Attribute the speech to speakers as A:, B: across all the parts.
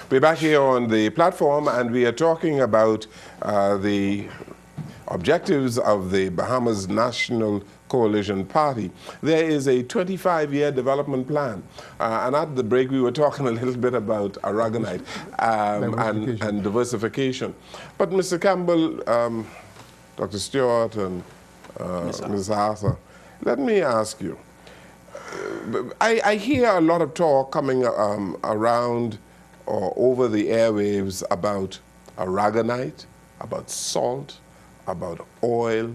A: We're back here on the platform, and we are talking about the objectives of the Bahamas National Coalition Party. There is a 25-year development plan. And at the break, we were talking a little bit about aragonite and diversification. But Mr. Campbell, Dr. Stuart, and Ms. Arthur, let me ask you. I hear a lot of talk coming around or over the airwaves about aragonite, about salt, about oil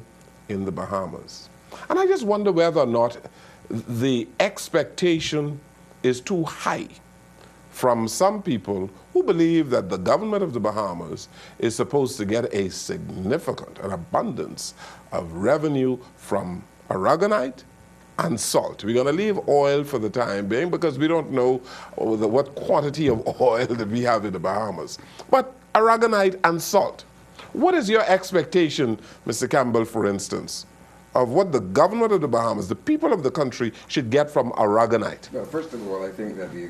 A: in the Bahamas. And I just wonder whether or not the expectation is too high from some people who believe that the government of the Bahamas is supposed to get a significant, an abundance of revenue from aragonite and salt. We're going to leave oil for the time being because we don't know what quantity of oil that we have in the Bahamas. But aragonite and salt. What is your expectation, Mr. Campbell, for instance, of what the government of the Bahamas, the people of the country, should get from aragonite?
B: Well, first of all, I think that the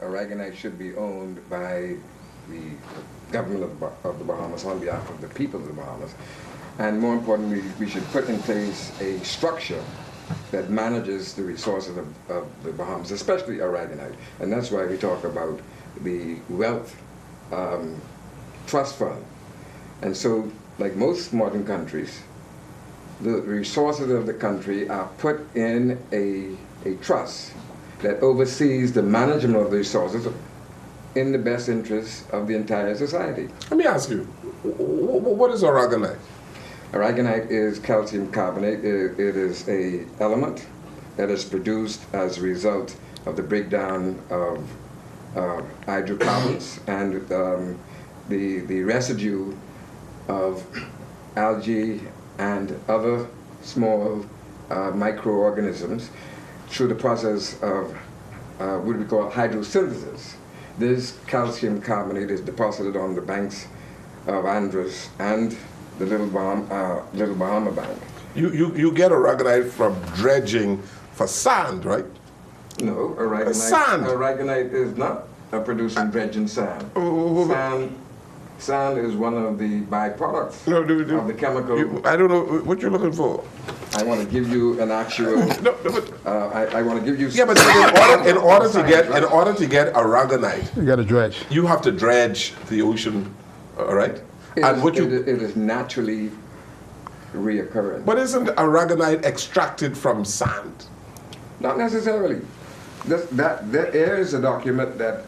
B: aragonite should be owned by the government of the Bahamas on behalf of the people of the Bahamas. And more importantly, we should put in place a structure that manages the resources of the Bahamas, especially aragonite. And that's why we talk about the Wealth Trust Fund. And so, like most modern countries, the resources of the country are put in a trust that oversees the management of the resources in the best interest of the entire society.
A: Let me ask you, what is aragonite?
B: Aragonite is calcium carbonate. It is an element that is produced as a result of the breakdown of hydrocarbons and the residue of algae and other small microorganisms through the process of what we call hydrosynthesis. This calcium carbonate is deposited on the banks of Andros and the Little Bahama Bank.
A: You get aragonite from dredging for sand, right?
B: No, aragonite is not producing dredging sand. Sand is one of the byproducts of the chemical.
A: I don't know what you're looking for.
B: I want to give you an actual. I want to give you.
A: Yeah, but in order to get aragonite,
C: you got to dredge.
A: You have to dredge the ocean, all right?
B: It is naturally reoccurring.
A: But isn't aragonite extracted from sand?
B: Not necessarily. There is a document that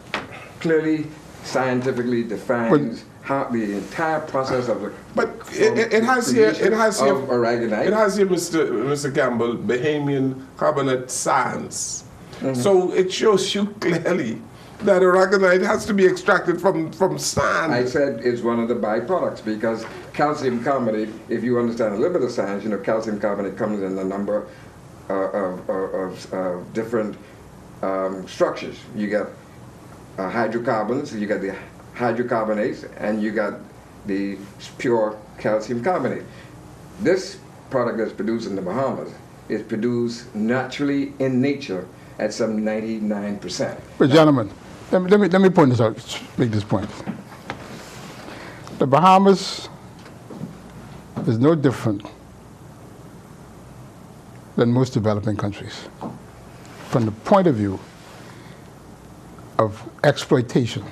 B: clearly scientifically defines how the entire process of the.
A: But it has here
B: aragonite.
A: It has here, Mr. Campbell, Bahamian carbonate sands. Mm-hmm. So it shows you clearly that aragonite has to be extracted from sand.
B: I said it's one of the byproducts because calcium carbonate, if you understand a little bit of science, you know calcium carbonate comes in a number of different structures. You got hydrocarbons, you got the hydrocarbonates, and you got the pure calcium carbonate. This product that's produced in the Bahamas is produced naturally in nature at some 99%.
C: But gentlemen, let me point this out, make this point. The Bahamas is no different than most developing countries from the point of view of exploitation.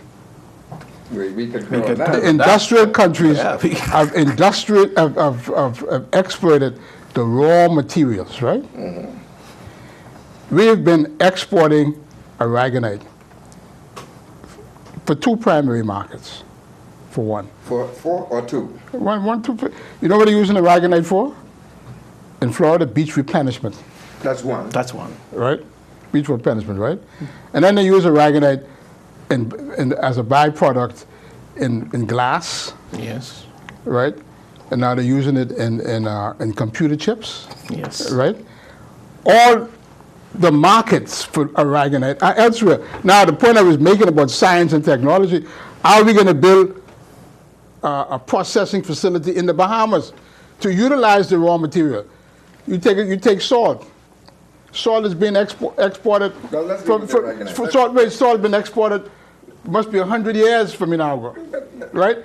C: The industrial countries have exploited the raw materials, right? Mm-hmm. We have been exporting aragonite for two primary markets, for one.
B: For four or two?
C: One, two. You know what they're using aragonite for? In Florida, beach replenishment.
B: That's one.
D: That's one.
C: Right? Beach replenishment, right? And then they use aragonite as a byproduct in glass.
D: Yes.
C: Right? And now they're using it in computer chips.
D: Yes.
C: Right? All the markets for aragonite are elsewhere. Now, the point I was making about science and technology, how are we going to build a processing facility in the Bahamas to utilize the raw material? You take salt. Salt is being exported.
B: Well, salt has been exported
C: must be 100 years from now, right?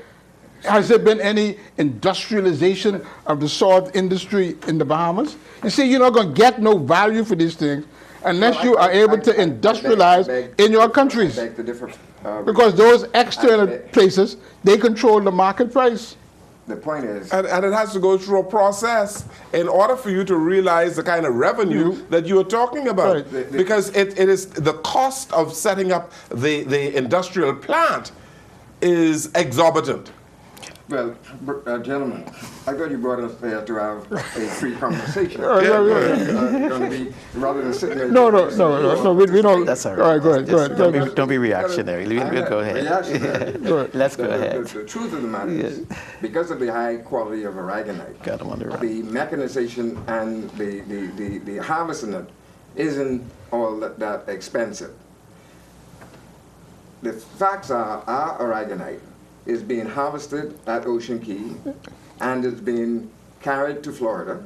C: Has there been any industrialization of the salt industry in the Bahamas? You see, you're not going to get no value for these things unless you are able to industrialize in your countries. Because those external places, they control the market price.
B: The point is...
A: And it has to go through a process in order for you to realize the kind of revenue that you are talking about. Right. Because it is the cost of setting up the industrial plant is exorbitant.
B: Well, gentlemen, I thought you brought us there to have a free conversation. Going to be, rather than sitting there...
C: No, we don't...
D: That's all right.
C: All right, go ahead.
D: Don't be reactionary. We'll go ahead. Let's go ahead.
B: The truth of the matter is, because of the high quality of aragonite, the mechanization and the harvesting it isn't all that expensive. The facts are, our aragonite is being harvested at Ocean Key and is being carried to Florida.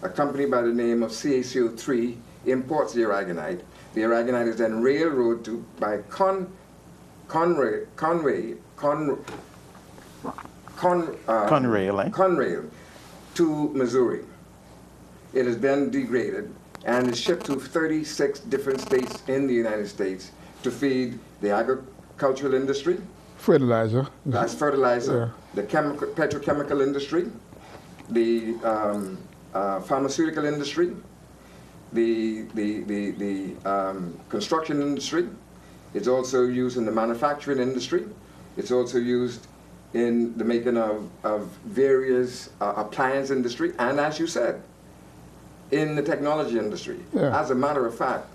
B: A company by the name of CACO3 imports the aragonite. The aragonite is then railroaded by Conrail to Missouri. It is then degraded and is shipped to 36 different states in the United States to feed the agricultural industry.
C: Fertilizer.
B: That's fertilizer. Yeah. The petrochemical industry, the pharmaceutical industry, the construction industry. It's also used in the manufacturing industry. It's also used in the making of various appliance industry, and as you said, in the technology industry. Yeah. As a matter of fact,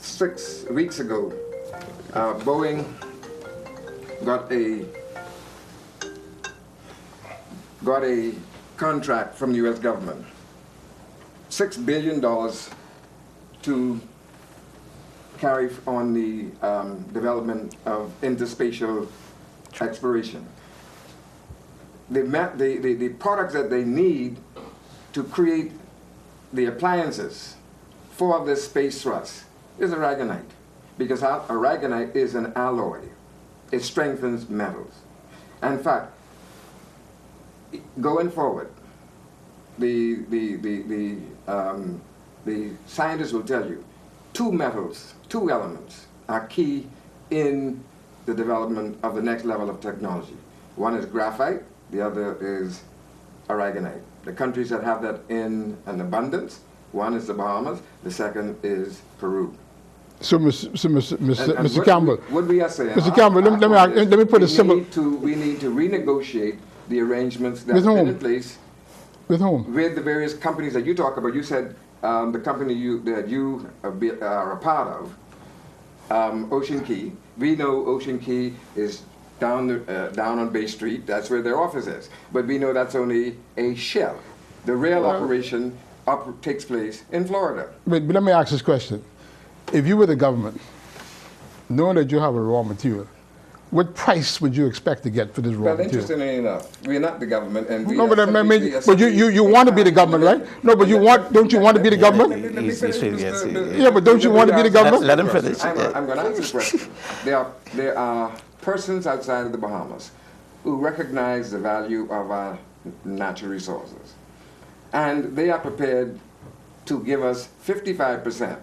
B: 6 weeks ago, Boeing got a contract from the U.S. government, $6 billion to carry on the development of interspatial exploration. The products that they need to create the appliances for this space thrust is aragonite, because aragonite is an alloy. It strengthens metals. In fact, going forward, the scientists will tell you, two elements are key in the development of the next level of technology. One is graphite, the other is aragonite. The countries that have that in an abundance, one is the Bahamas, the second is Peru.
C: So, Mr. Campbell.
B: What we are saying,
C: Mr. Campbell, let me put a simple.
B: We need to renegotiate the arrangements that have been in place.
C: With whom?
B: With the various companies that you talk about. You said the company that you are a part of, Ocean Key. We know Ocean Key is down on Bay Street. That's where their office is. But we know that's only a shell. The real operation takes place in Florida.
C: But let me ask this question. If you were the government, knowing that you have a raw material, what price would you expect to get for this raw material?
B: Well, interestingly enough, we're not the government, and
C: you want to be the government, right? No, but don't you want to be the government? Yeah, but don't you want to be the government?
D: Let him finish.
B: I'm going to answer the question. There are persons outside of the Bahamas who recognize the value of our natural resources, and they are prepared to give us 55%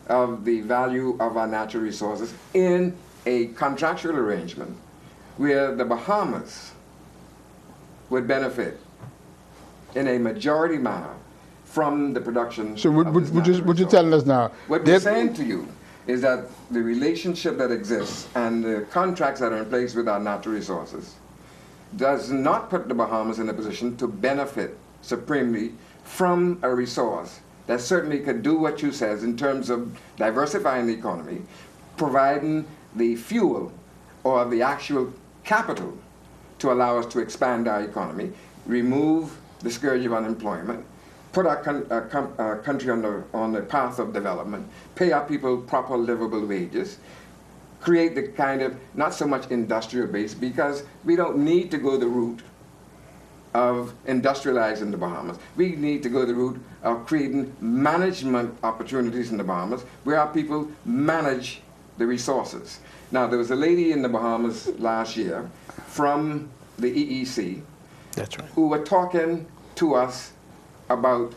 B: of the value of our natural resources in a contractual arrangement where the Bahamas would benefit in a majority manner from the production.
C: So would you tell us now?
B: What we're saying to you is that the relationship that exists and the contracts that are in place with our natural resources does not put the Bahamas in a position to benefit supremely from a resource that certainly could do what you says in terms of diversifying the economy, providing the fuel or the actual capital to allow us to expand our economy, remove the scourge of unemployment, put our country on the path of development, pay our people proper livable wages, create the kind of, not so much industrial base, because we don't need to go the route of industrializing the Bahamas. We need to go the route of creating management opportunities in the Bahamas where our people manage the resources. Now, there was a lady in the Bahamas last year from the EEC
D: That's right.
B: who were talking to us about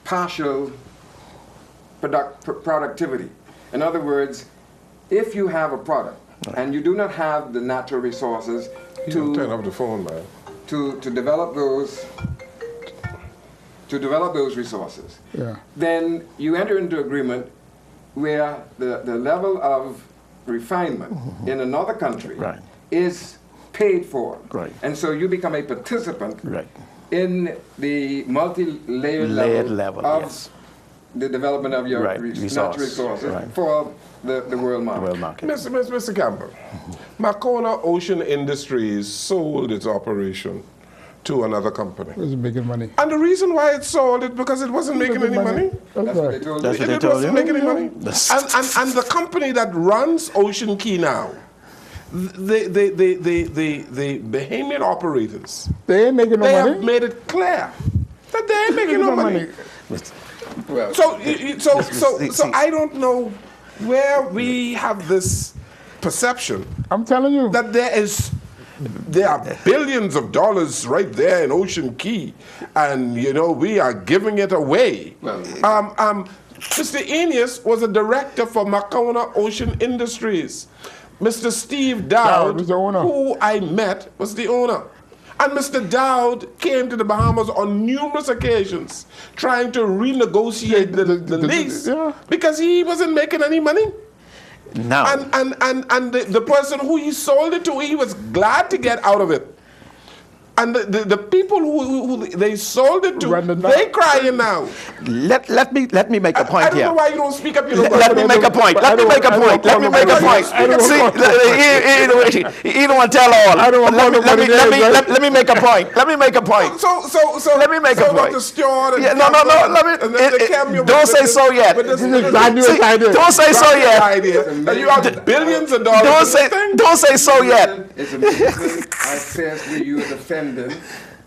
B: partial productivity. In other words, if you have a product and you do not have the natural resources
A: Turn off the phone, man.
B: to develop those resources,
C: Yeah.
B: then you enter into agreement where the level of refinement in another country
D: Right.
B: is paid for.
D: Right.
B: And so you become a participant
D: Right.
B: in the multi-layered
D: Layered
B: level
D: level,
B: of
D: yes.
B: the development of your
D: Right,
B: natural
D: resource,
B: resources
D: right.
B: for the world market.
D: World market.
A: Mr. Campbell, Makona Ocean Industries sold its operation to another company.
C: It was making money.
A: And the reason why it sold it because it wasn't making any money.
C: That's
B: That's what they
C: right.
B: told
D: That's
B: me.
D: what they
A: It
D: told
A: wasn't
D: you?
A: making any money.
D: That's-
A: And the company that runs Ocean Key now, the Bahamian operators,
C: They ain't making no
A: they
C: money.
A: have made it clear that they ain't making no money.
B: Well,
A: So I don't know where we have this perception
C: I'm telling you.
A: that there are billions of dollars right there in Ocean Key, and we are giving it away.
B: Well,
A: Mr. Eneas was a director for Makona Ocean Industries. Mr. Steve Dowd,
C: was the owner.
A: who I met, was the owner. And Mr. Dowd came to the Bahamas on numerous occasions trying to renegotiate the lease
C: yeah.
A: because he wasn't making any money.
D: Now,
A: And the person who he sold it to, he was glad to get out of it. And the people who they sold it to, they crying now.
D: let me make a point
A: I don't
D: here.
A: know why you don't speak up.
D: Let me make a point. Let me make a point. Let me make a point. See, you don't want to tell all. Let me make a point. Let me make a point.
A: So
D: Let me make a point.
A: Dr. Stuart and
D: Yeah, no. Don't say so yet. Don't say so yet.
A: And you have billions of dollars.
D: Don't say so yet.
B: it's amazing how fiercely you are defending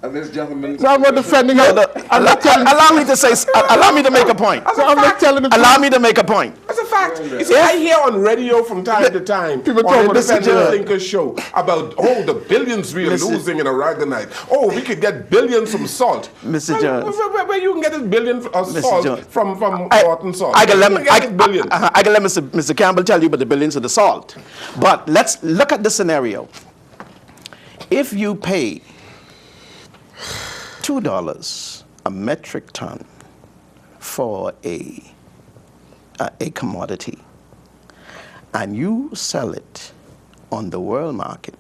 B: this gentleman.
C: So I'm not defending it.
D: Allow me to say. Allow me to make a point.
C: So I'm not telling the
D: Allow me to make a point.
A: That's a fact. You see, I hear on radio from time to time
C: People talk
A: on
C: about this
A: Independent
D: again.
A: Thinker show about the billions we are
D: Listen.
A: losing in aragonite. Oh, we could get billions from salt.
D: Mr. Jones.
A: Where you can get this billion of
D: Mr.
A: salt
D: Jones.
A: from Morton salt?
D: I can let
A: billions.
D: Mr. Campbell tell you about the billions of the salt. But let's look at the scenario. If you pay $2 a metric ton for a commodity, and you sell it on the world market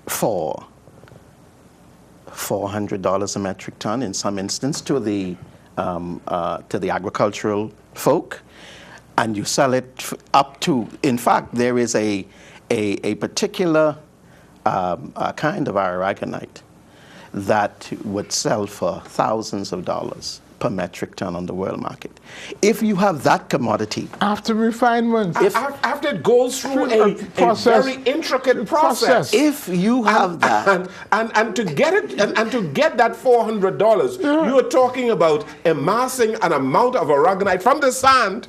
D: for $400 a metric ton, in some instance, to the agricultural folk, and you sell it up to. In fact, there is a particular kind of aragonite that would sell for thousands of dollars per metric ton on the world market. If you have that commodity,
C: After refinement.
A: After it goes through a very intricate process.
D: if you have that,
A: And to get it and to get that $400, you are talking about amassing an amount of aragonite from the sand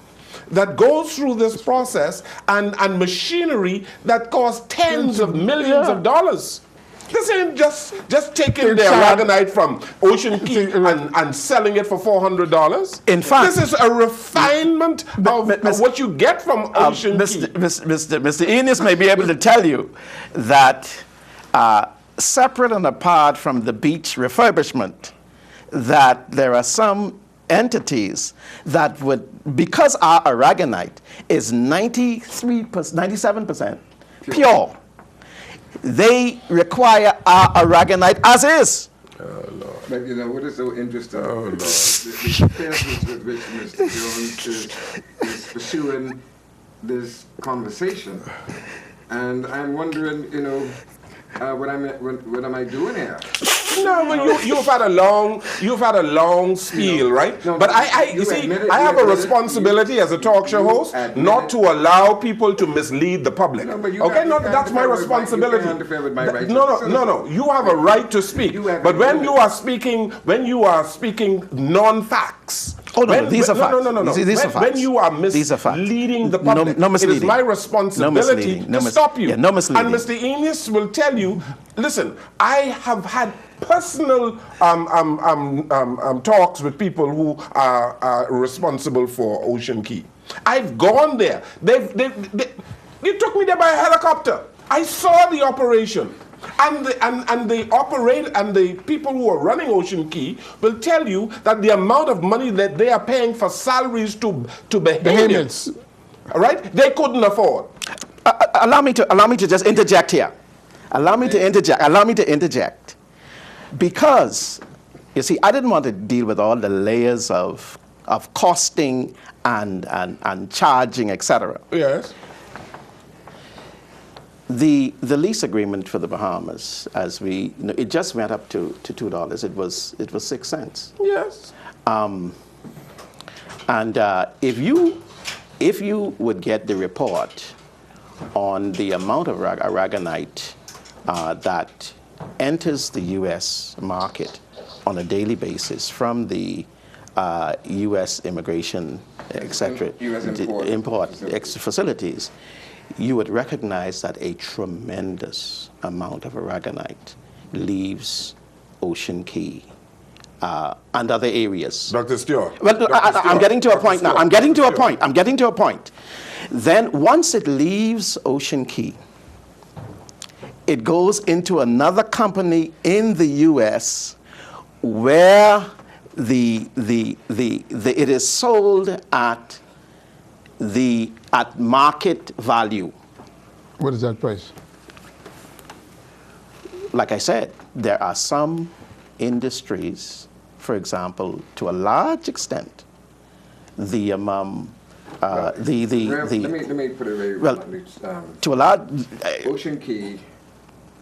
A: that goes through this process and machinery that costs tens of millions of dollars. This ain't just taking the aragonite from Ocean Key and selling it for $400.
D: In fact,
A: this is a refinement of what you get from Ocean Key.
D: Mr. Eneas may be able to tell you that separate and apart from the beach refurbishment, that there are some entities that would, because our aragonite is 97% pure, they require our aragonite as is.
B: But what is so interesting? The carefulness with which Mr. Jones is pursuing this conversation, and I'm wondering, what am I doing here?
A: No, but you've had a long spiel, right?
B: No,
A: but you see, I have a responsibility as a talk show host not to allow people to mislead the public.
B: No, but
A: that's my responsibility.
B: You can't interfere with my rights.
A: No. You have a right to speak. But when you are speaking non-facts.
D: Oh, no, these are facts.
A: No.
D: These are facts.
A: When you are misleading the public,
D: no misleading.
A: it is my responsibility to stop you.
D: Yeah, no misleading.
A: And Mr. Eneas will tell you, listen, I have had personal talks with people who are responsible for Ocean Key. I've gone there. They took me there by helicopter. I saw the operation. And the people who are running Ocean Key will tell you that the amount of money that they are paying for salaries to Bahamians, right? They couldn't afford.
D: Allow me to just interject here. Allow me to interject. Because, you see, I didn't want to deal with all the layers of costing and charging, etc.
A: Yes.
D: The lease agreement for the Bahamas, it just went up to $2. It was 6 cents.
A: Yes.
D: And if you would get the report on the amount of aragonite that enters the U.S. market on a daily basis from the U.S. immigration, etc., import facilities, you would recognize that a tremendous amount of aragonite leaves Ocean Key and other areas.
A: Dr. Stuart.
D: Well, I'm getting to a point now. I'm getting to a point. Then once it leaves Ocean Key, it goes into another company in the U.S. where it is sold at market value.
C: What is that price?
D: Like I said, there are some industries, for example, to a large extent,
B: let me put it very bluntly.
D: To a large
B: Ocean Key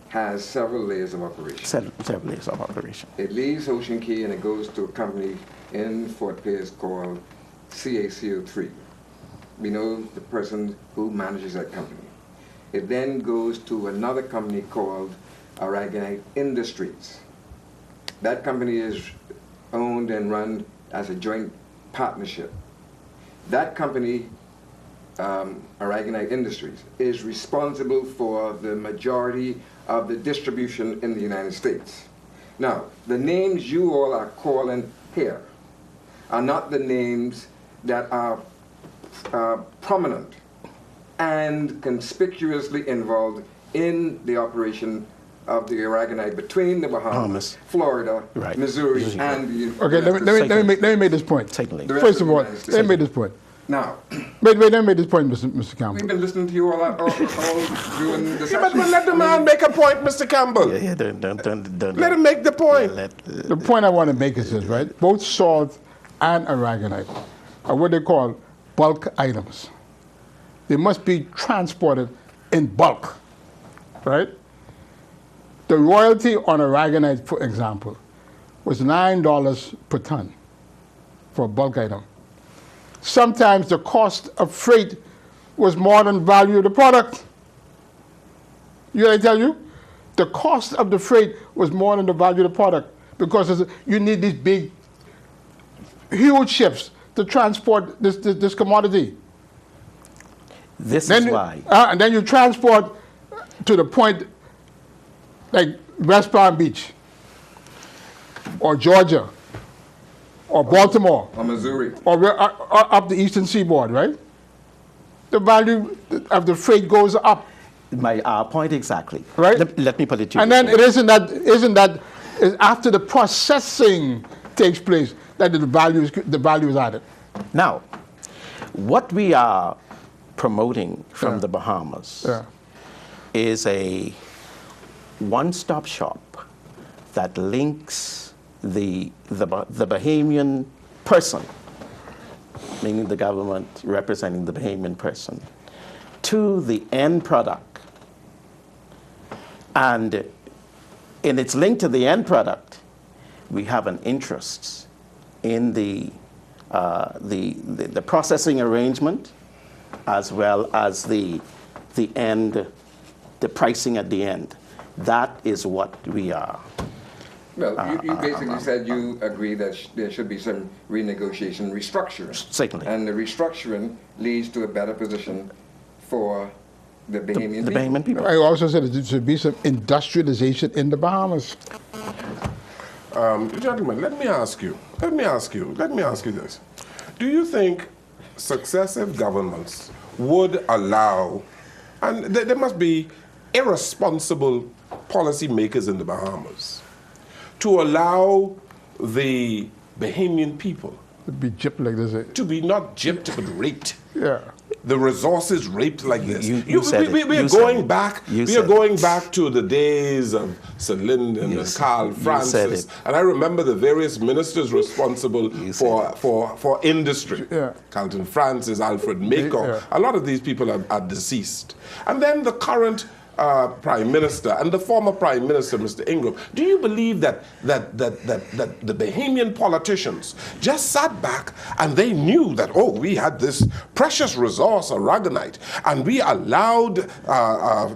B: has several layers of operation.
D: Several layers of operation.
B: It leaves Ocean Key and it goes to a company in Fort Pierce called CACO3. We know the person who manages that company. It then goes to another company called Aragonite Industries. That company is owned and run as a joint partnership. That company, Aragonite Industries, is responsible for the majority of the distribution in the United States. Now, the names you all are calling here are not the names that are prominent and conspicuously involved in the operation of the aragonite between the Bahamas, Florida,
D: right,
B: Missouri, and the
C: Okay, let me make this point. First of all, let me make this point.
B: Now,
C: wait, let me make this point, Mr. Campbell.
B: we've been listening to you all during the
A: Yeah, but
B: session.
A: let the man make a point, Mr. Campbell.
D: Don't
A: Let him make the point.
C: The point I want to make is this, right? Both salt and aragonite are what they call bulk items. They must be transported in bulk, right? The royalty on aragonite, for example, was $9 per ton for a bulk item. Sometimes the cost of freight was more than the value of the product. You know what I tell you? The cost of the freight was more than the value of the product because you need these big, huge ships to transport this commodity.
D: This is why.
C: And then you transport to the point like West Palm Beach or Georgia or Baltimore
B: Or Missouri.
C: or up the eastern seaboard, right? The value of the freight goes up.
D: My point exactly.
C: Right.
D: Let me put it to you.
C: And then it isn't that after the processing takes place that the value is added.
D: Now, what we are promoting from the Bahamas is a one-stop shop that links the Bahamian person, meaning the government representing the Bahamian person, to the end product. And in its link to the end product, we have an interest in the processing arrangement, as well as the pricing at the end. That is what we are.
B: Well, you basically said you agree that there should be some renegotiation, restructuring.
D: Certainly.
B: And the restructuring leads to a better position for the Bahamian
D: The
B: people.
D: Bahamian people.
C: I also said there should be some industrialization in the Bahamas.
A: Gentlemen, let me ask you this. Do you think successive governments would allow, and there must be irresponsible policymakers in the Bahamas, to allow the Bahamian people
C: It'd be gypped like this.
A: to be not gypped but raped?
C: Yeah.
A: The resources raped like this.
D: You said it.
A: We are
D: You said
A: going
D: it.
A: back.
D: You
A: We
D: said
A: are
D: it.
A: going back to the days of Sir Lyndon
D: You
A: and
D: said-
A: Carl
D: you said
A: Francis,
D: it.
A: and I remember the various ministers responsible
D: You said
A: for industry.
C: Yeah.
A: Carlton Francis, Alfred Maycock.
C: Yeah.
A: A lot of these people are deceased, and then the current Prime Minister and the former Prime Minister, Mr. Ingram. Do you believe that the Bahamian politicians just sat back and they knew that, oh, we had this precious resource, aragonite, and we allowed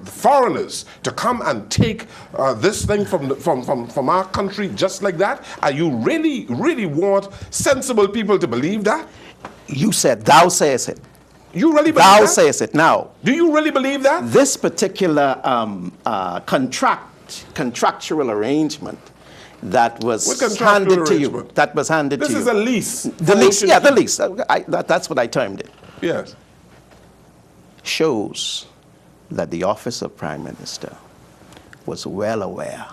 A: foreigners to come and take this thing from our country just like that? Are you really want sensible people to believe that?
D: You said, thou sayest it.
A: You really believe
D: Thou
A: that?
D: sayest it. Now,
A: Do you really believe that?
D: this particular contractual arrangement that was
A: What contractual
D: handed to you,
A: arrangement?
D: that was handed
A: This
D: to you.
A: is a lease.
D: The lease, yeah, the lease. That's what I termed it.
A: Yes.
D: Shows that the office of Prime Minister was well aware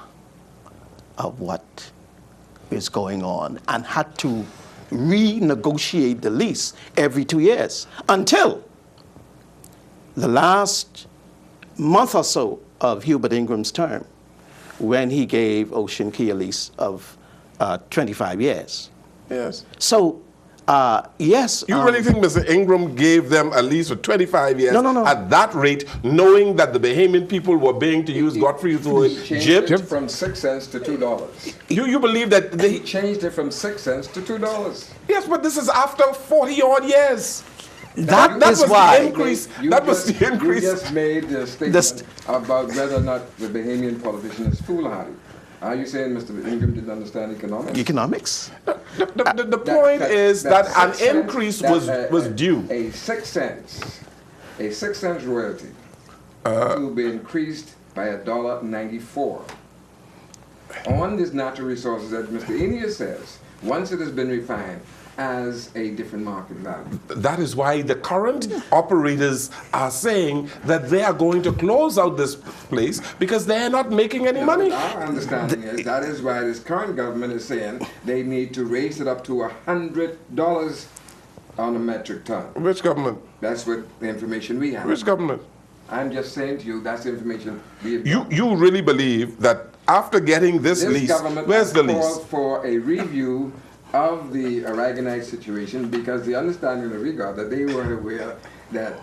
D: of what is going on and had to renegotiate the lease every 2 years until the last month or so of Hubert Ingram's term, when he gave Ocean Key a lease of 25 years.
A: Yes.
D: So, yes.
A: You really think Mr. Ingram gave them a lease for 25 years
D: No.
A: at that rate, knowing that the Bahamian people were being, to use Godfrey's word,
B: Changed
A: gypped?
B: it from 6 cents to $2.
A: You believe that
B: He
A: they...
B: changed it from 6 cents to $2.
A: Yes, but this is after 40-odd years.
D: That
A: That
D: is
A: was the
D: why.
A: increase. That was the increase.
B: You just made the statement about whether or not the Bahamian politician is foolhardy. Are you saying Mr. Ingram didn't understand economics?
D: Economics.
A: The point is that an
B: 6 cents,
A: increase was due.
B: A 6 cents royalty will be increased by $1.94. On these natural resources, as Mr. Eneas says, once it has been refined, as a different market value.
A: That is why the current operators are saying that they are going to close out this place because they are not making any money.
B: Our understanding is that is why this current government is saying they need to raise it up to $100 on a metric ton.
A: Which government?
B: That's what the information we have.
A: Which government?
B: I'm just saying to you, that's the information we have.
A: You really believe that after getting this lease,
B: Government
A: where's the
B: has
A: lease?
B: called for a review of the aragonite situation because the understanding that we got that they weren't aware that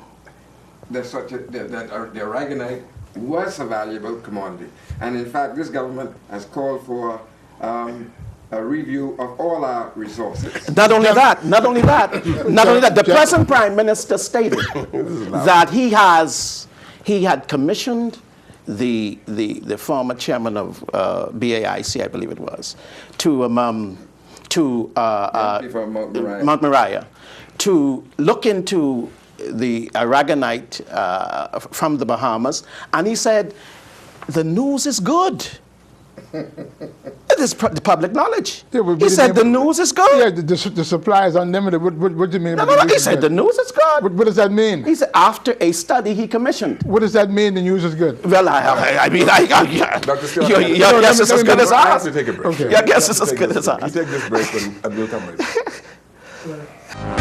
B: the aragonite was a valuable commodity, and in fact this government has called for a review of all our resources.
D: Not only that, the present Prime Minister stated that he had commissioned the former chairman of BAIC, I believe it was, to Mount Moriah to look into the aragonite from the Bahamas, and he said, the news is good. It is the public knowledge.
C: Yeah, but
D: he said the news is good.
C: Yeah, the supply is unlimited. What do you mean?
D: No, he said the news is good.
C: What does that mean?
D: He said after a study he commissioned.
C: What does that mean, the news is good?
D: Well, I mean,
A: Dr. Stuart,
D: your guess is as good as
A: I have
D: ours.
A: to take a break.
C: Okay.
D: Your guess is as
A: Take
D: good
A: this
D: as
A: break.
D: ours.
A: You take this break and we'll come right back.